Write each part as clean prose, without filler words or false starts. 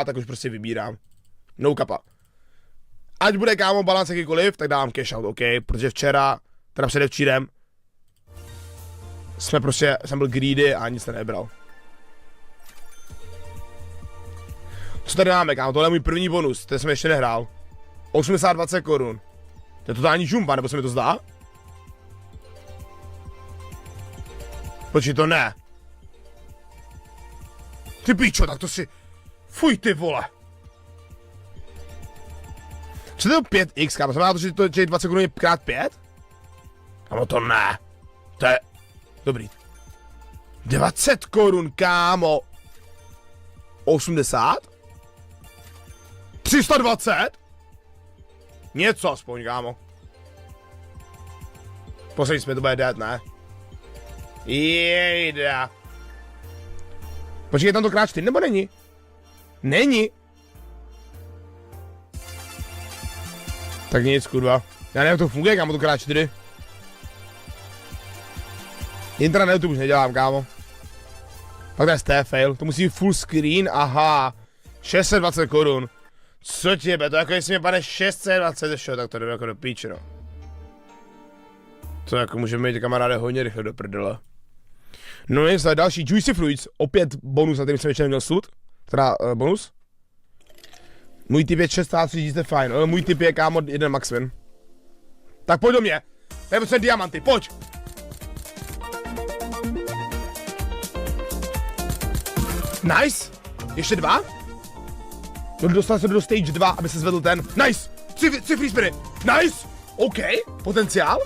tak už prostě vybírám. No kapa. Ať bude kámo balans jakýkoliv, tak dávám cash out, OK, protože včera, teda předevčírem, jsem byl greedy a nic nebral. Co tady máme, kámo, tohle je můj první bonus, ten jsem ještě nehrál. 80-20 korun. To je totální žumpa, nebo se mi to zdá? Počkej, to ne. Ty pičo, tak to si... Fuj ty vole. Co to je 5x, kámo? Znamená to, že to je 20 korun krát 5? Kámo, to ne. To je... Dobrý. 20 korun, kámo. 80? 320? Něco aspoň, kámo. Poslední jsme to bude dát, ne? Jejda. Počkej, tam to krát 4 nebo není? Není. Tak nic, kurva. Já nevím, jak to funguje, kámo, to krát 4. Intranetu už nedělám, kámo. Pak to je sté fail, to musí být full screen, aha. 620 korun. Co těbe, to jako jestli mě pane 620, ještě, tak to jde jako do píče, no. To jako můžeme mít kamaráde hodně rychle do prdele. No nic, ale další Juicy Fruits, opět bonus, na kterým jsem ještě neměl sud. Teda bonus. Můj typ je 63 000, fajn, ale můj typ je kámo 1 max win. Tak pojď do mě, tady potřebujeme diamanty, pojď. Nice, ještě 2. Dostal se do stage 2, aby se zvedl ten. Nice, 3 free spiny, nice, OK, potenciál.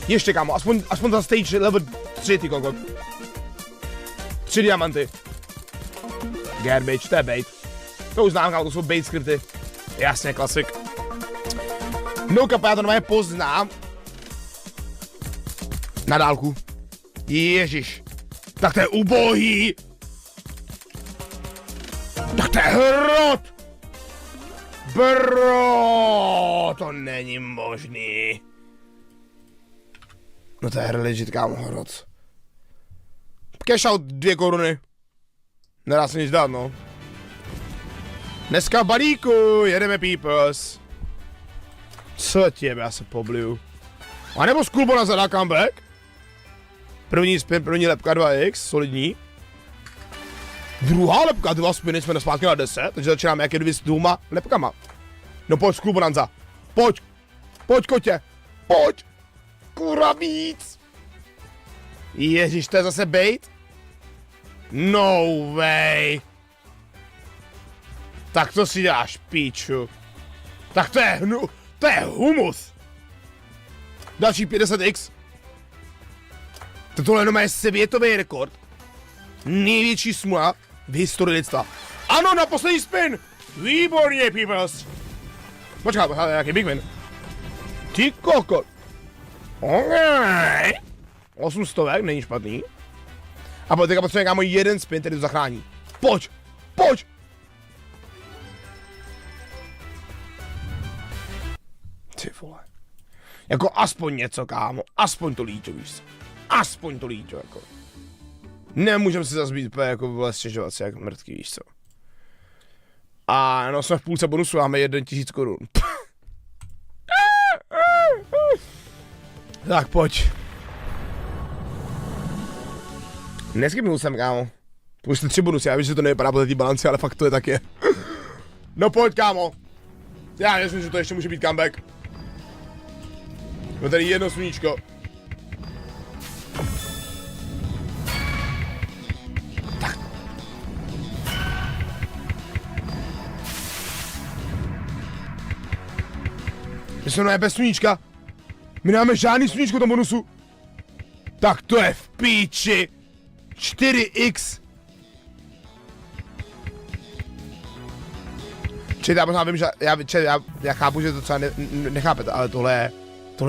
Ještě kámo, aspoň za stage level 3 ty kokot. 3 diamanty. Garbage, to je bait. To už znám, kámo, to jsou bait skripty. Jasně, klasik. No kapa, já to normálně poznám. Na dálku. Ježiš. Tak to je ubohý. Tak to je hrot. Bro, to není možný. No to je legit, kámo, hrot. Cash out 2 koruny. Nedá se nic dát, no. Dneska v balíku, jedeme peoples. Co těbe, já se pobliju. A nebo Skullbona zadá comeback. První spin, první lepka 2x, solidní. Druhá lepka, 2 spiny, jsme zpátky na 10, takže začínáme jak je s 2 lepkama. No pojď, Skullbonanza. Pojď. Pojď, kotě. Pojď. Kurva víc. Ježíš, to je zase bait? No way. Tak to si dáš, píču. Tak to je humus. Další 50x. Tohle jenom je světový rekord. Největší smula v historii lidstva. Ano, na poslední spin. Výborně, peoples. Počkej, jaký big win. Ty kokot. Okay. 800, není špatný. A teďka potřebujeme kámo jeden spin, který to zachrání. Pojď, pojď. Ty vole. Jako aspoň něco, kámo. Aspoň to líčo, víš co. Aspoň to líčo, jako. Nemůžeme si zase být jako vole stěžovat si jak mrtký, víš co. A no jsme v půlce bonusu, máme 1000 korun. Tak pojď. Neskipnul jsem, kámo. Už jste 3 bonusy, já vím, že to nevypadá po té balanci, ale fakt to je tak je. No pojď, kámo. Já myslím, že to ještě může být comeback. No tady jedno sluníčko. Tak. My jsme bez sluníčka. My nemáme žádný sluníčko v tom bonusu. Tak to je v píči. 4x. Čili já možná vím, že já chápu, že to třeba nechápete, ale tohle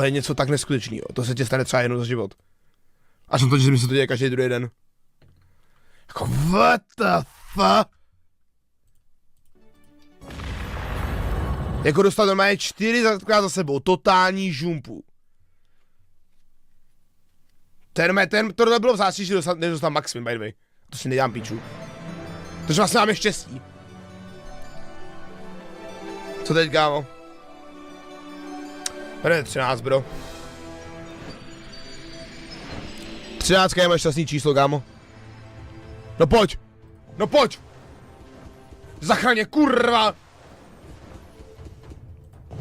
je něco tak neskutečného. To se tě stane třeba jednou za život. A jsem to, že mi se to děje každý druhý den. Jako what the fuck? Jako dostal normálně 4 za sebou, totální žumpu. Tohle bylo v zásadě, že nedostal maximum, by the way. To si nedělám píču. Takže vlastně máme štěstí. Co teď, kámo? Tady 13, bro. 13 je moje šťastný číslo, kámo. No pojď! No pojď! Zachraň, kurva!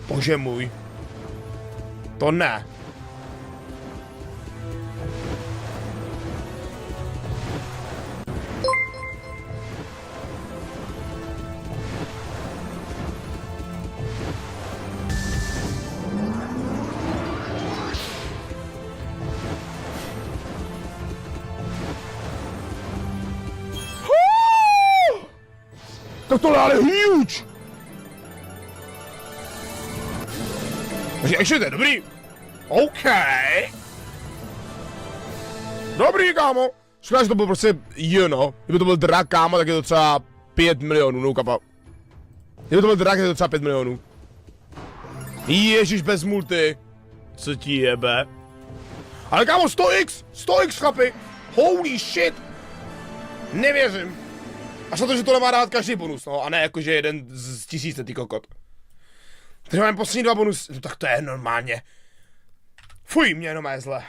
Bože můj. To ne. Tak tohle ale huge! Takže ještě to je dobrý. OK. Dobrý, kámo. Škoda, že to byl prostě no. Kdyby to byl drak, kámo, tak je to třeba 5 milionů, no kapa. Kdyby to byl drak, je to třeba 5 milionů. Ježíš, bez multi. Co ti jebe? Ale kámo, 100x! 100x, chlapi! Holy shit! Nevěřím. Až na to, že to nemá dát každý bonus, no, a ne jakože jeden z 1000, ty kokot. Takže máme poslední 2 bonusy, no tak to je normálně. Fuj, mě jenom je zle.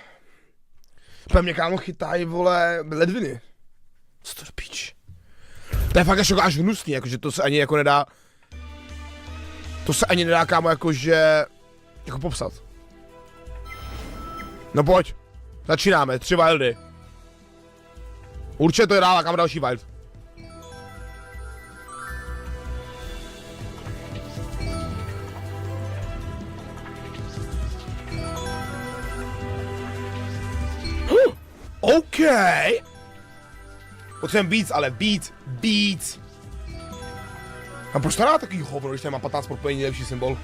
Pojď mě, kámo, chytají, vole, ledviny. Co to do píč? To je fakt až hnusný, jakože to se ani jako nedá. To se ani nedá, kámo, jakože jako popsat. No pojď. Začínáme, 3 wildy. Určitě to je dává, kam další wild. OK. Potřebujeme beats, ale beats. A proč to dá takový hovno, když tady má 15 propojení, lepší symbol?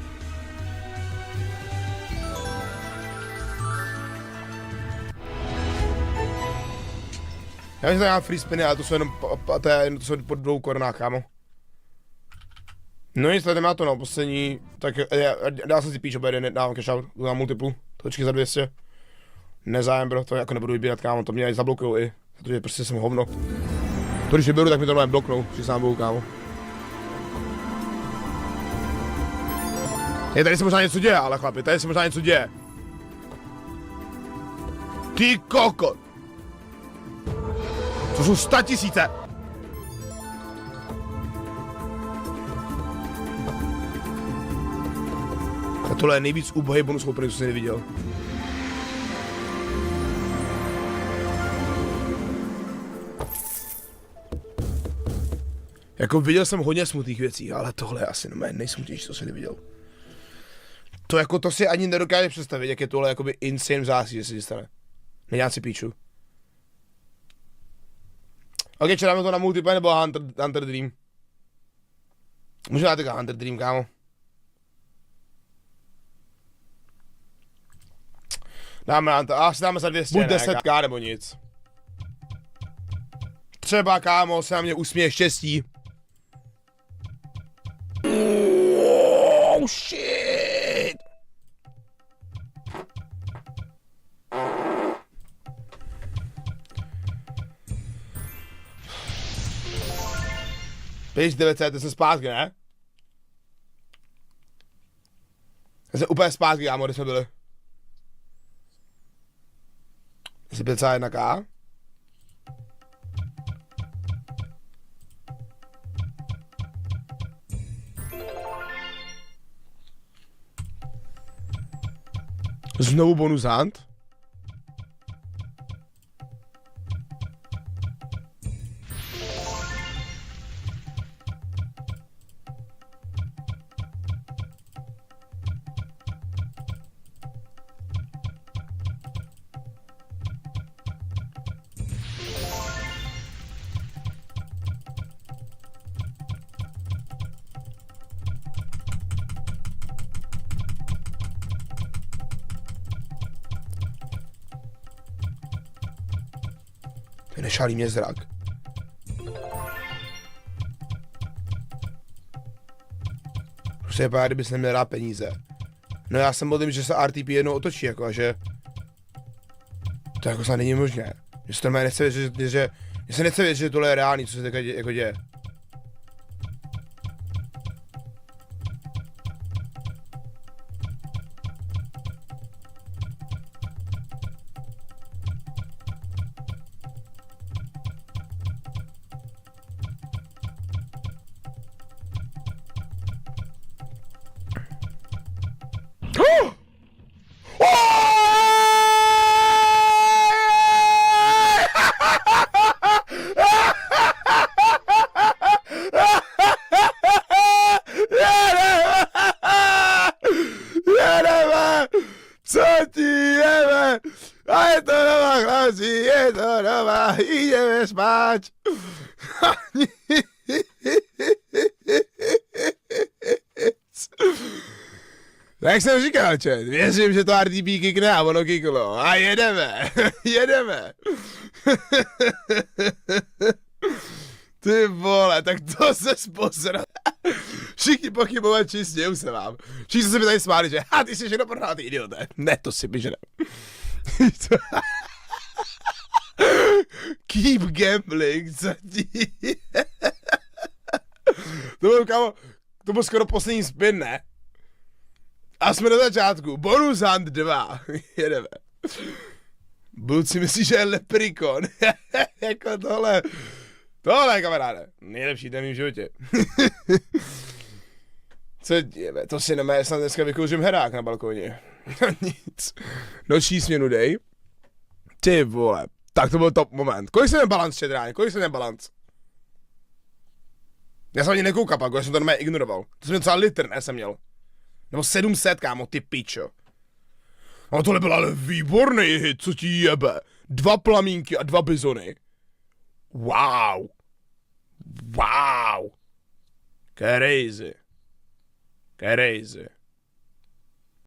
Já myslím, že mám free spiny, ale to jsou jenom, to jsou po 2 korunách, kámo. No nic, tady má to, no, poslední, tak dá se si píč, obejde, dávám cash out, na multiplu, točky za 200. Nezájem, bro, to jako nebudu vybírat, kámo, to mě aj zablokujou i, protože prostě jsem hovno. To když vyberu, tak mi to normálně bloknou, přiznám bohu, kámo. Tady se možná něco děje, ale chlapi, tady se možná něco děje. Ty kokot! To jsou 100 000. A tohle je nejvíc úbohý bonus opening, co jsem neviděl. Jako viděl jsem hodně smutných věcí, ale tohle je asi nejsmutnější, co jsem viděl. To jako to si ani nedokáže představit, jak je tohle jakoby insane vzácný, že se stane. Nedělám si píču. Ok, či dáme to na multiplayer nebo Hunter Dream? Můžeme dát taky Hunter Dream, kámo. Dáme Hunter, asi dáme za 200, buď 10k nebo nic. Třeba, kámo, se na mě usměje štěstí. Oh shit! Pěš 900, to jsem zpátky, ne? Já jsem úplně zpátky, kámo, kde jsme byli. Jsi 501k? Znovu bonus hunt? Nešálí mě zrak. Prostě je pár, kdybys neměl rád peníze. No já jsem modlím, že se RTP jednou otočí, jako a že... To jako snad není možné. Že se to nechce vědět, že se nechce vědět, že tohle je reálný, co se teď jako děje. Jak jsem říkal, čet, věřím, že to RTB kikne a ono kiklo. A jedeme, jedeme. Ty vole, tak to se spozra. Všichni pochybovat čistě, už se vám. Všichni se mi tady smáli, že ty jsi všechno prodal, ty idiote. Ne, to si běžne. Keep gambling, co ti? To byl skoro poslední spin, ne? A jsme na začátku. Bonus hunt 2. Jedeme. Bud si myslí, že je leprikon. Jako tohle. Tohle, kamaráde. Nejlepší den v mým životě. Co děve, to si nemá, snad dneska vykouřím herák na balkoně. Nic. Noční směnu dej. Ty vole. Tak to byl top moment. Kolik jsem ten balans šedráně? Kolik jsem ten balans? Já jsem ani nekoukal, pak, já jsem to normálně ignoroval. To jsem docela litr, ne, jsem měl. Nebo 700, kámo, ty pičo. No tohle byl ale výborný hit, co ti jebe. 2 plamínky a 2 bizony. Wow. Wow. Crazy. Crazy.